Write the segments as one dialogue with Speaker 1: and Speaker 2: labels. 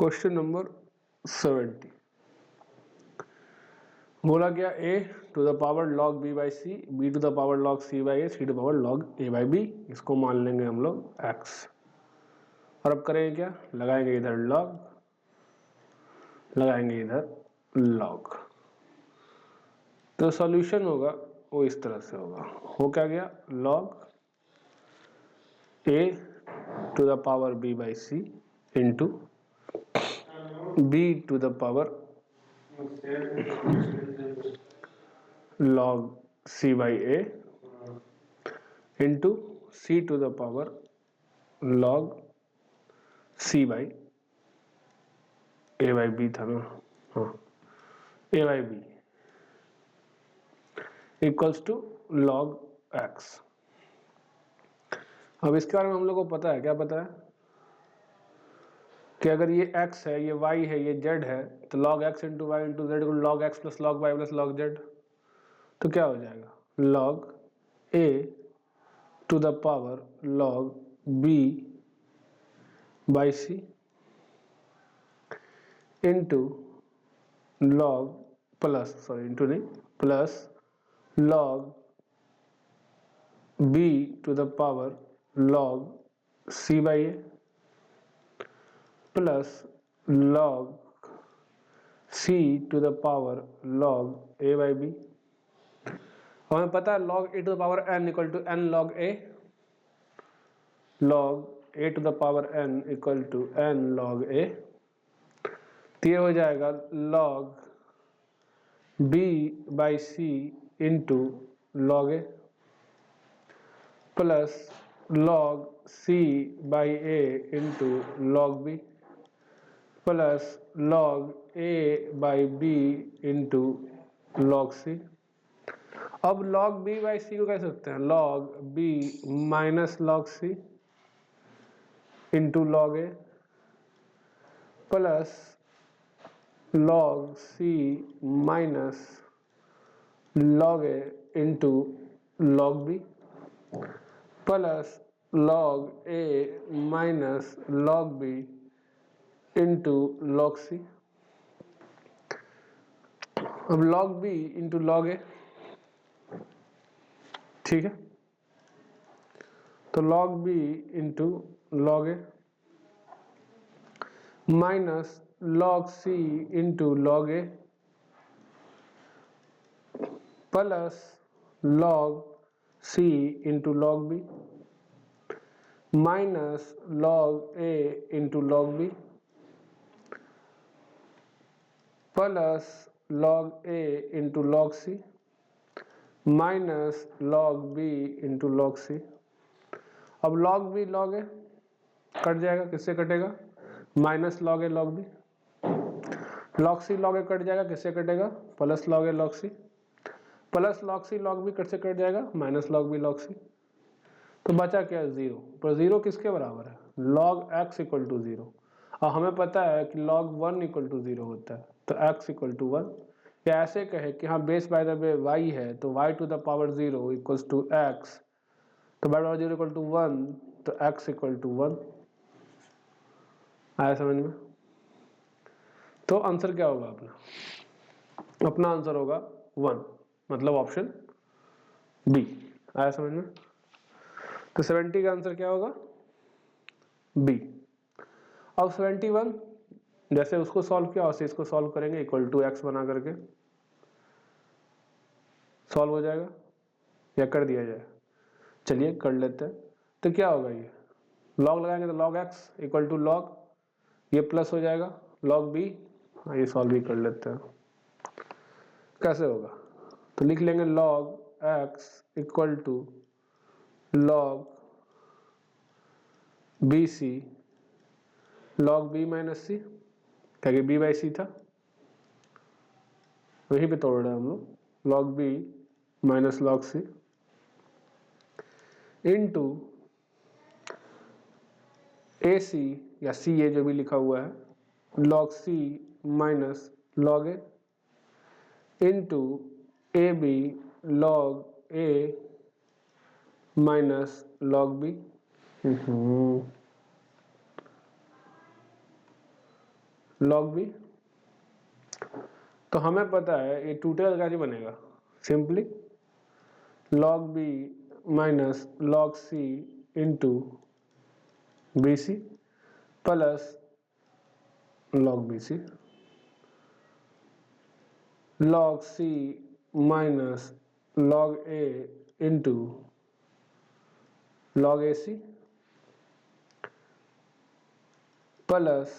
Speaker 1: Question number 70 बोला गया a to the power log b by सी, b to the power log c by A, c to the power log a by b। इसको मान लेंगे हम लोग x। और अब करेंगे क्या, लगाएंगे इधर log, लगाएंगे इधर log। तो सॉल्यूशन होगा वो इस तरह से होगा, हो क्या गया, log a to the power b by C into b to the power log c by A into c to the power log c by A by B था ना, हाँ, A by B equals to log x। अब इसके बारे में हम लोग को पता है, क्या पता है कि अगर ये x है, ये y है, ये z है, तो log x into Y into Z को log x plus log y plus log z। तो क्या हो जाएगा, log a to the power log b by C into log plus, sorry into नहीं, plus log b to the power log c by A plus log c to the power log a by B. हमें पता है log a to the power n equal to n log a, log a to the power n equal to n log a। तो ये हो जाएगा log b by C into log a plus log c by a into log b plus log a by b into log c। अब log b बाई c को कह सकते हैं log b minus log c into log a plus log c minus log a into log b plus log a minus log b into log c। अब log b into log a, ठीक है, तो log b into log a minus log c into log a plus log c into log b minus log a into log b plus log a into log c minus log b into log c। अब log b log a cut जाएगा, किससे कटेगा, minus log a log b। log c log a cut जाएगा, किससे कटेगा, plus log a log c plus log c log b cut से cut जाएगा, minus log b log c। तो बचा क्या, जीरो। पर जीरो किसके बराबर है, log x equal to zero. और हमें पता है कि log 1 इक्वल टू जीरो होता है, तो x इक्वल टू 1। या ऐसे कहे कि हाँ base by the way y है, तो y to the power zero equals to x, तो by power zero equal to 1, तो x इक्वल टू 1। आया समझ में। तो आंसर क्या होगा अपना, अपना आंसर होगा 1, मतलब ऑप्शन बी। आया समझ में। तो 70 का आंसर क्या होगा, बी। अब 71 जैसे उसको सॉल्व किया वैसे इसको सॉल्व करेंगे, इक्वल टू एक्स बना करके सॉल्व हो जाएगा, या कर दिया जाए, चलिए कर लेते हैं। तो क्या होगा, ये लॉग लगाएंगे तो log x equal to log, ये प्लस हो जाएगा log b। ये सॉल्व भी कर लेते हैं, कैसे होगा, तो लिख लेंगे log x equal to log B C log b minus C, क्या कि b बाई सी था, वहीं पे तोड़ रहे हैं हम लोग, log b minus log c into A C या सी ए जो भी लिखा हुआ है log c minus log a into A B log a minus log b। log b। तो हमें पता है ये टोटल क्या बनेगा, simply log b minus log c into B C plus log B C, log c minus log a into log A C plus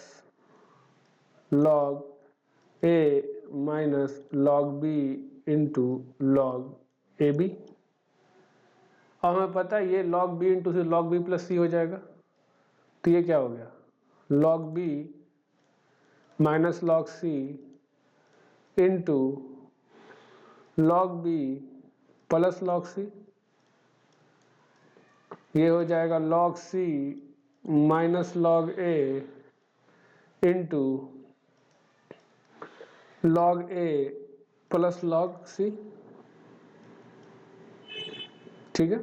Speaker 1: log a minus log b into log A B. और हमें पता है ये log b into से log b plus C हो जाएगा, तो ये क्या हो गया log b minus log c into log b plus log c, ये हो जाएगा log c minus log a into log a plus log c। ठीक है,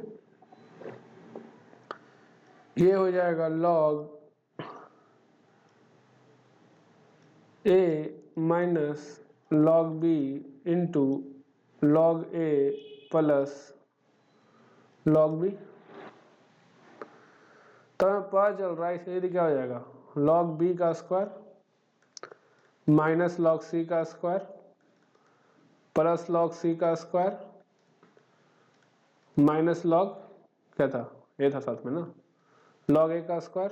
Speaker 1: ये हो जाएगा log a minus log b into log a plus log b। तो हमें पता चल रहा है इसलिए क्या हो जाएगा log b का स्क्वायर माइनस log c का स्क्वायर प्लस log c का स्क्वायर माइनस log क्या था, ये था साथ में ना, log a का स्क्वायर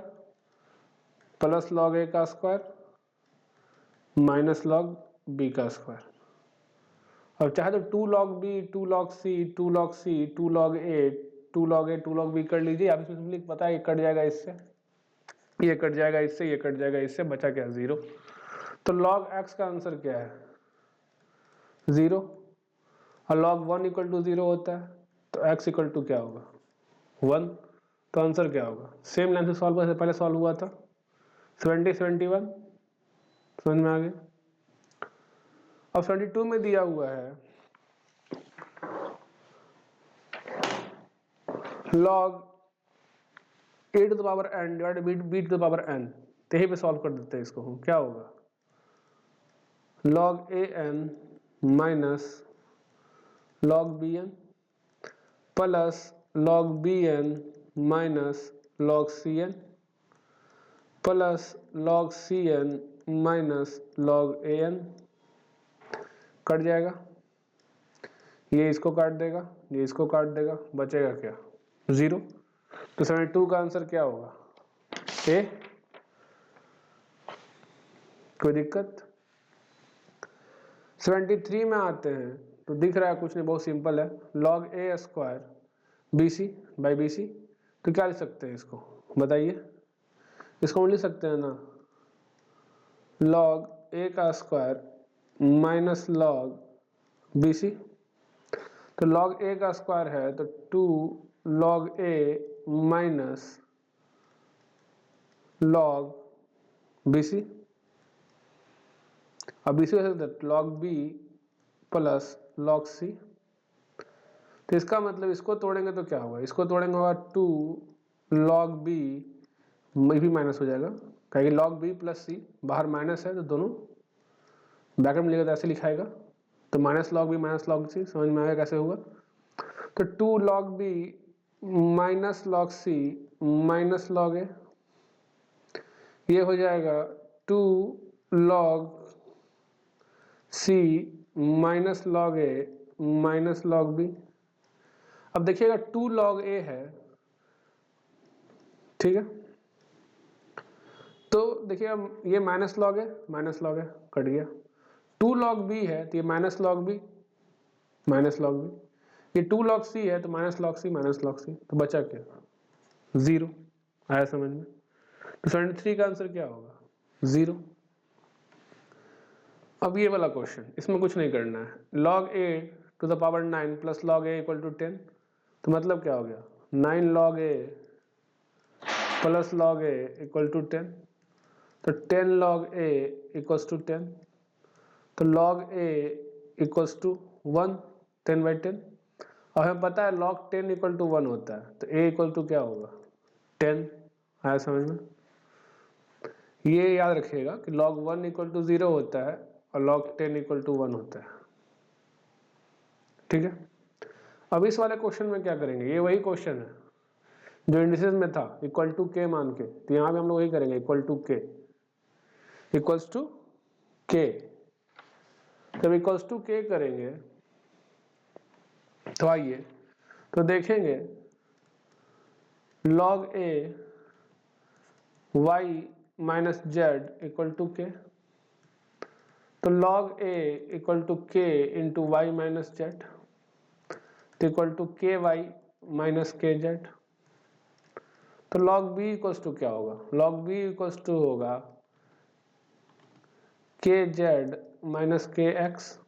Speaker 1: प्लस log a का स्क्वायर माइनस log b का स्क्वायर। अब चाहे तो 2 log b 2 log c 2 log c 2 log a 2 log a 2 log b कर लीजिए। आप इसमें सिंपली पता है ये कट जाएगा इससे, ये कट जाएगा इससे, ये कट जाएगा इससे, बचा क्या 0। तो log x का आंसर क्या है 0, और log 1 इक्वल टू 0 होता है, तो x इक्वल टू क्या होगा 1। तो आंसर क्या होगा, सेम लाइन से सॉल्व करने से पहले सॉल्व हुआ था 70 71, समझ में आ गया। अब 72 में दिया हुआ है log a to the power n divided b to the power n, तो यहीं पे सॉल्व कर देते हैं इसको हम। क्या होगा log a n minus log b n plus log b n minus log c n plus log c n minus log a n, cut जाएगा, ये इसको काट देगा, ये इसको काट देगा, बचेगा क्या 0। तो 72 का आंसर क्या होगा ए। कोई दिक्कत। 73 में आते हैं तो दिख रहा है कुछ नहीं, बहुत सिंपल है, log a square B C by B C. तो क्या लिख सकते हैं इसको बताइए, इसको हम लिख सकते हैं ना log a का square minus log B C. तो log a का स्क्वायर है तो 2 log a minus log B C, अब B C log b plus log c। तो इसका मतलब इसको तोड़ेंगे तो क्या होगा, इसको तोड़ेंगे होगा 2 log b, ये भी माइनस हो जाएगा क्योंकि log b प्लस c बाहर माइनस है तो दोनों ब्रैकेट में लिखा तो ऐसे लिखाएगा, तो minus log b minus log c, समझ में आएगा कैसे होगा। तो 2 log b minus log c minus log a, ये हो जाएगा 2 log c minus log a minus log b। अब देखिएगा 2 log a है, ठीक है, तो देखिए ये माइनस log है कट गया, 2 log b है तो ये minus log b minus log b, ये 2 log c है तो minus log c minus log c, तो बचा क्या 0। आया समझ में। तो 73 का आंसर क्या होगा 0। अब ये वाला क्वेश्चन, इसमें कुछ नहीं करना है, log a to the power 9 plus log a equal to 10, तो मतलब क्या हो गया 9 log a plus log a equal to 10, तो 10 log a इक्वल्स टू 10, तो log a equals to 1 10 by 10, और हमें पता है log 10 इक्वल टू 1 होता है, तो a इक्वल टू क्या होगा 10। आया समझ में। ये याद रखिएगा कि log 1 इक्वल टू 0 होता है और log 10 इक्वल टू 1 होता है। ठीक है, अब इस वाले क्वेश्चन में क्या करेंगे, ये वही क्वेश्चन है जो इंडिसेस में था, इक्वल टू के मान के, तो यहाँ पे हम लोग वही करेंगे, इक्वल टू के, इक्वल्स टू के। जब इक्वल्स टू के करेंगे तो आइए तो देखेंगे log a y minus Z equal to K, तो log a equal to K into Y minus Z, तो equal to K Y minus K Z. तो log b इक्वल्स टू क्या होगा, log b इक्वल्स टू होगा K Z minus K X.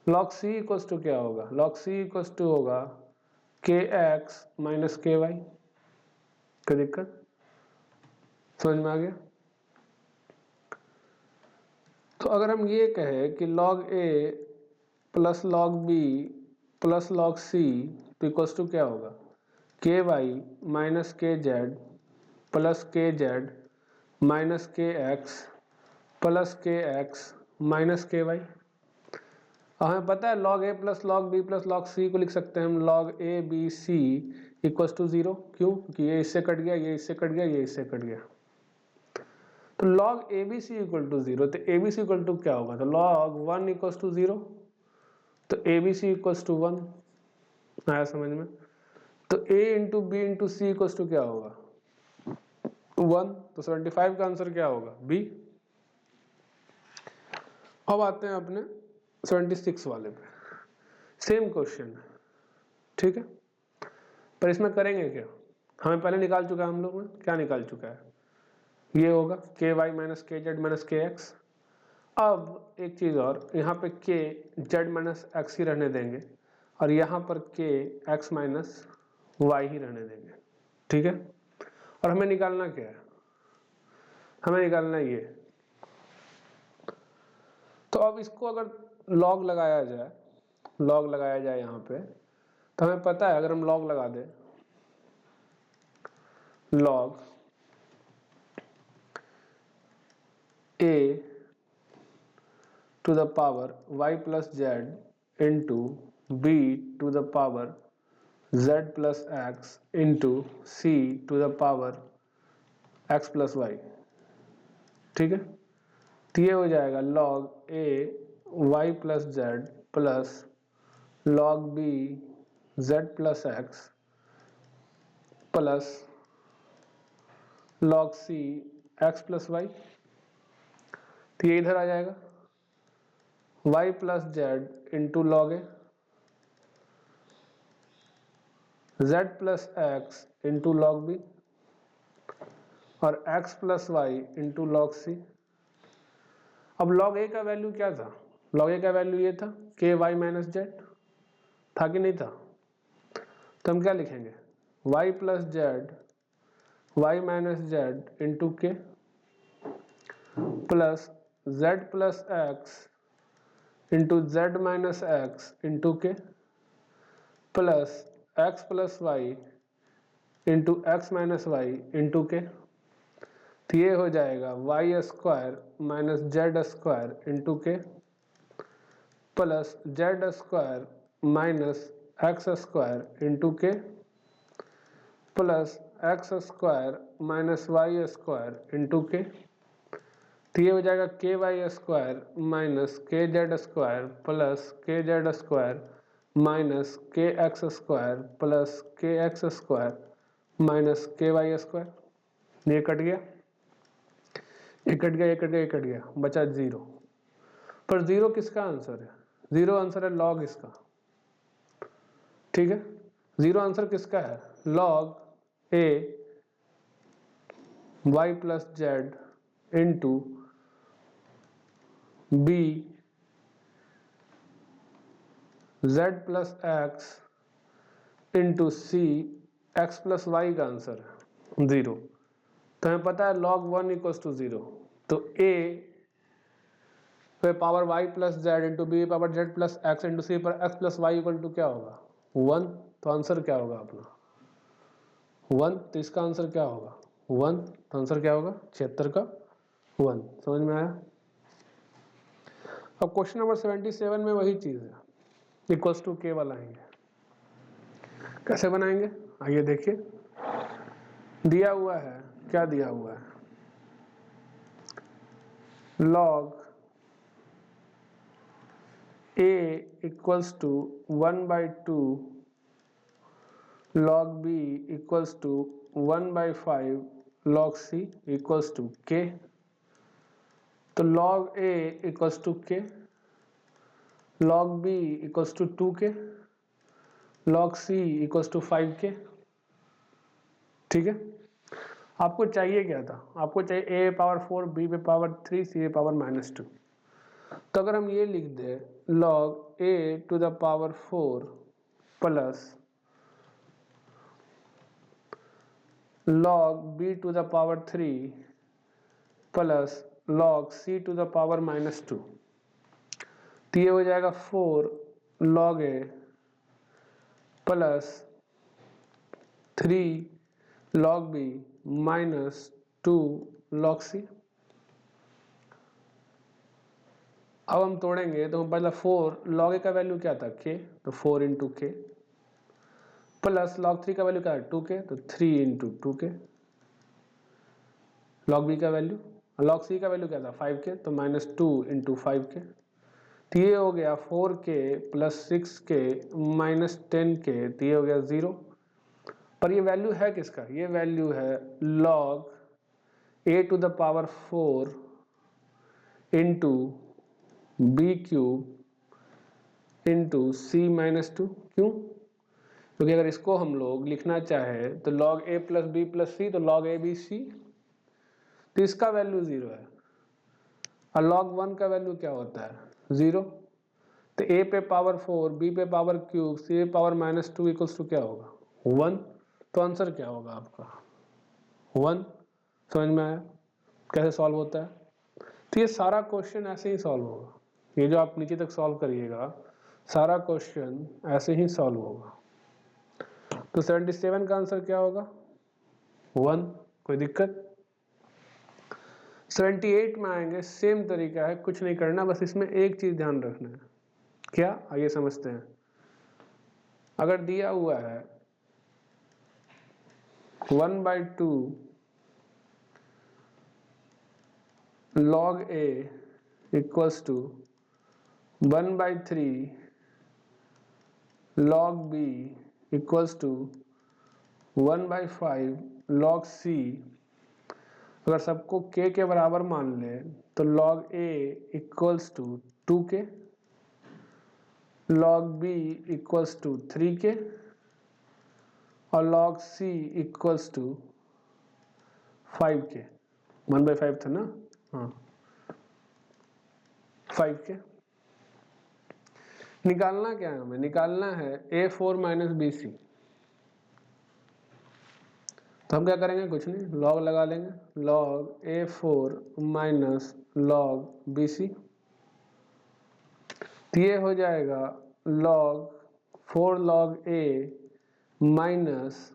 Speaker 1: log c equals to क्या होगा, log c equals to होगा के x minus के वाई। कोई दिक्कत समझ में आ गया? तो अगर हम ये कहें कि log a plus log b plus log c तो इक्वल्स टू क्या होगा, के Y minus K Z plus के Z minus K x plus के एक्स माइनस के वाई। हमें पता है log a plus log b plus log c को लिख सकते हैं हम log a b c equals to 0। क्यों? क्योंकि ये इससे कट गया, ये इससे कट गया, ये इससे कट गया। तो log abc इक्वल टू 0, तो abc इक्वल टू क्या होगा, तो log 1 इक्वल्स टू 0, तो abc इक्वल्स टू 1। आया समझ में? तो a into B into C equals to क्या होगा 1, तो 75 का आंसर क्या होगा बी। अब आते हैं अपने 76 वाले पे, सेम क्वेश्चन है, ठीक है, पर इसमें करेंगे क्या, हमें पहले निकाल चुका है, हम लोग में क्या निकाल चुका है, ये होगा के Y minus K Z minus K x. अब एक चीज़ और, यहाँ पे के जेड माइनस एक्स ही रहने देंगे और यहाँ पर के एक्स माइनस वाई ही रहने देंगे। ठीक है, और हमें निकालना क्या है, हमें निकालना ये। तो अब इसको अगर लॉग लगाया जाए, लॉग लगाया जाए यहाँ पे, तो हमें पता है अगर हम लॉग लगा दें, log a to the power y plus z into b to the power z plus x into c to the power x plus y। ठीक है, तो ये हो जाएगा log a y plus z plus log b z plus x plus log c x plus y। तो ये इधर आ जाएगा y plus Z into log A, z plus X into log B और x plus Y into log C. अब log a का value क्या था, log a का वैल्यू ये था के वाई माइनस जेड, था कि नहीं था? तो हम क्या लिखेंगे, y plus Z Y minus Z into K plus z plus X into Z minus X into K plus X plus Y into X minus Y into K. तो ये हो जाएगा Y square minus Z square into K plus Z square minus X square into K plus X square minus Y square into K. तो ये हो जाएगा K Y square minus K Z square plus के Z square minus K x square plus के x square minus के Y square. ये cut गया, ये कट गया, ये कट गया, ये कट गया, बचा 0। पर 0 किसका आंसर है, 0 आंसर है लॉग इसका। ठीक है, 0 आंसर किसका है, log A Y plus Z into B Z plus X into C X plus Y का आंसर है 0। तो हमें पता है log 1 इक्वल्स टू 0, तो a पे power y plus Z into B power Z plus X into C पर x plus Y equal to क्या होगा 1। तो आंसर क्या होगा अपना 1, तो इसका आंसर क्या होगा 1, तो आंसर क्या होगा 76 का 1। समझ में आया? अब क्वेश्चन नंबर 77 में वही चीज़ है, इक्वल्स टू के वाला आएंगे। कैसे बनाएंगे आइए देखिए। दिया हुआ है, क्या दिया हुआ है, log a equals to 1/2 log b equals to 1/5 log c equals to k। तो log a equals to k, log b equals to 2k, log c equals to 5k। ठीक है, आपको चाहिए क्या था, आपको चाहिए a पावर 4, b पे पावर 3, c पे पावर -2। तो अगर हम ये लिख दे log a to the power 4 plus log b to the power 3 plus log c to the power -2, तो ये हो जाएगा 4 log a plus 3 log b minus 2 log c। अब हम तोड़ेंगे तो पहला 4 log a का वैल्यू क्या था k, तो 4 इंटू के, प्लस log 3 का वैल्यू क्या है 2k, तो 3 इंटू 2k, log b का वैल्यू, log c का वैल्यू क्या था 5k, तो -2 इंटू 5k। तो ये हो गया 4k plus 6k minus 10k, तो ये हो गया 0। पर ये वैल्यू है किसका, ये वैल्यू है log a to the power 4 into b cube into c minus 2। क्यों? क्योंकि अगर इसको हम लोग लिखना चाहे तो log a plus B plus C, तो log a बी सी, तो इसका वैल्यू 0 है। और log 1 का वैल्यू क्या होता है 0। तो a पे पावर 4, b पे पावर क्यूब, c पे पावर -2 इक्वल्स टू क्या होगा 1। तो आंसर क्या होगा आपका 1। समझ में आया कैसे सॉल्व होता है? तो ये सारा क्वेश्चन ऐसे ही सॉल्व होगा, ये जो आप नीचे तक सॉल्व करिएगा सारा क्वेश्चन ऐसे ही सॉल्व होगा। तो 77 का आंसर क्या होगा 1। कोई दिक्कत? 78 में आएंगे, सेम तरीका है, कुछ नहीं करना, बस इसमें एक चीज ध्यान रखना है। क्या? आइए समझते हैं। अगर दिया हुआ है 1/2 log a equals to 1/3 log b equals to 1/5 log c। अगर सबको k के बराबर मान ले तो log a equals to 2k, log b equals to 3k और log c equals to 5k। 1/5 था ना, हाँ 5k। निकालना क्या है हमें, निकालना है a4 माइनस बी सी। तो हम क्या करेंगे, कुछ नहीं, लॉग लगा लेंगे, log a4 minus log bc। तो ये हो जाएगा log 4 log a minus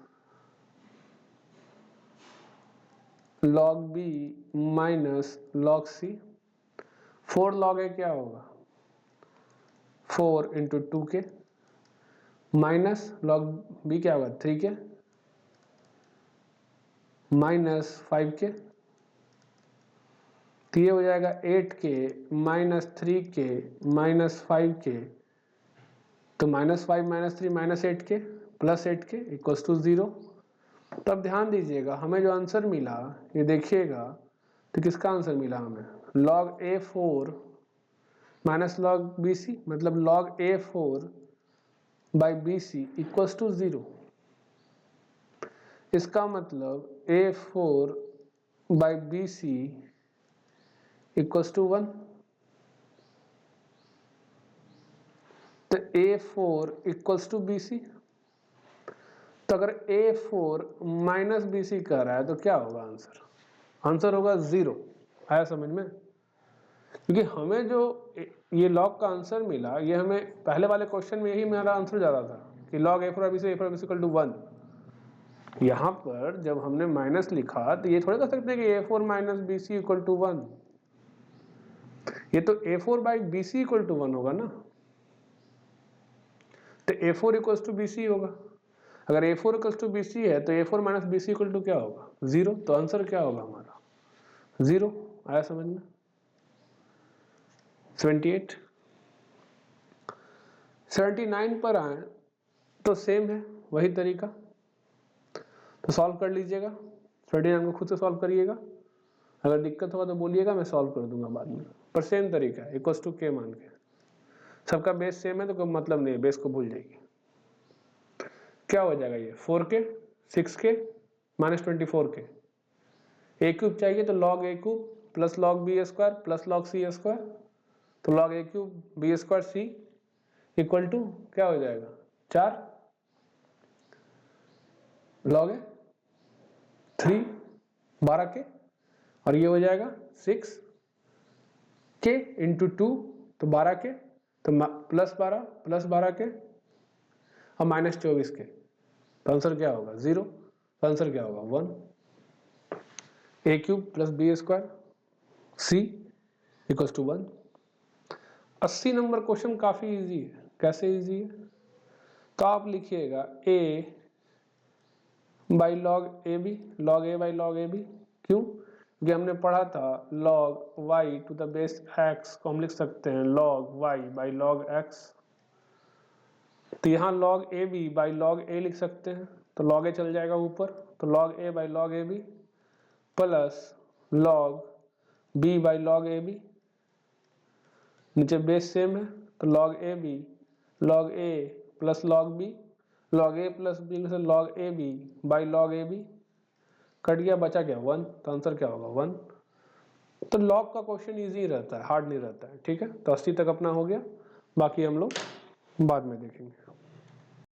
Speaker 1: log b minus log c। 4 log a क्या होगा 4 into 2k minus log b क्या होगा 3k माइनस 5k। तो ये हो जाएगा 8k minus 3k minus 5k। तो -5 -3 -8k plus 8k equals to 0। तो अब ध्यान दीजिएगा, हमें जो आंसर मिला ये देखिएगा, तो किसका आंसर मिला हमें log a4 minus log bc, मतलब log a4 by bc equals to 0। इसका मतलब a4 by bc equals to 1। तो a4 इक्वल्स टू bc। तो अगर a4 माइनस bc कर रहा है तो क्या होगा आंसर, आंसर होगा 0। आया समझ में? क्योंकि हमें जो ये लॉग का आंसर मिला, ये हमें पहले वाले क्वेश्चन में यही मेरा आंसर ज़्यादा था कि log a4 bc equal to 1। यहाँ पर जब हमने माइनस लिखा तो ये थोड़ा कर सकते हैं कि a4 minus b c equal to 1, ये तो a4 by B c equal to 1 होगा ना, तो a4 equal to B C होगा। अगर a4 equal to B C है तो a4 minus b c equal to क्या होगा, 0। तो आंसर क्या होगा हमारा 0। आया समझ में? 78 79 पर आए तो सेम है वही तरीका, तो सॉल्व कर लीजिएगा। 79 को खुद से सॉल्व करिएगा, अगर दिक्कत होगा तो बोलिएगा, मैं सॉल्व कर दूंगा बाद में, पर सेम तरीका है, इक्वल टू के मान के। सबका बेस सेम है तो कोई मतलब नहीं है, बेस को भूल जाएगी। क्या हो जाएगा ये 4k 6k माइनस 24k, ए क्यूब चाहिए तो log A cube plus log B square plus log C square, तो log A cube B square C equal to क्या हो जाएगा 4 लॉग ए 3 12k, और ये हो जाएगा 6k इंटू 2 तो 12k, तो प्लस 12k और माइनस 24k, तो आंसर क्या होगा 0। तो आंसर क्या होगा 1। A cube plus B square C equals to 1। 80 number question काफी इजी है। कैसे इजी है, तो आप लिखिएगा a by log A B, log A by log A B. क्यों? क्योंकि हमने पढ़ा था log y to the base x को हम लिख सकते हैं log y by log x, तो यहाँ log A B by log A लिख सकते हैं, तो लॉग ए चल जाएगा ऊपर, तो log A by log A B plus log B by log A B, नीचे बेस सेम है तो log A B log A plus log B, log A plus B से log A B by log A B, cut गया, बचा क्या 1, तो answer क्या होगा 1। तो लॉग का क्वेश्चन इजी रहता है, हार्ड नहीं रहता है। ठीक है, तो 80 तक अपना हो गया, बाकी हम लोग बाद में देखेंगे।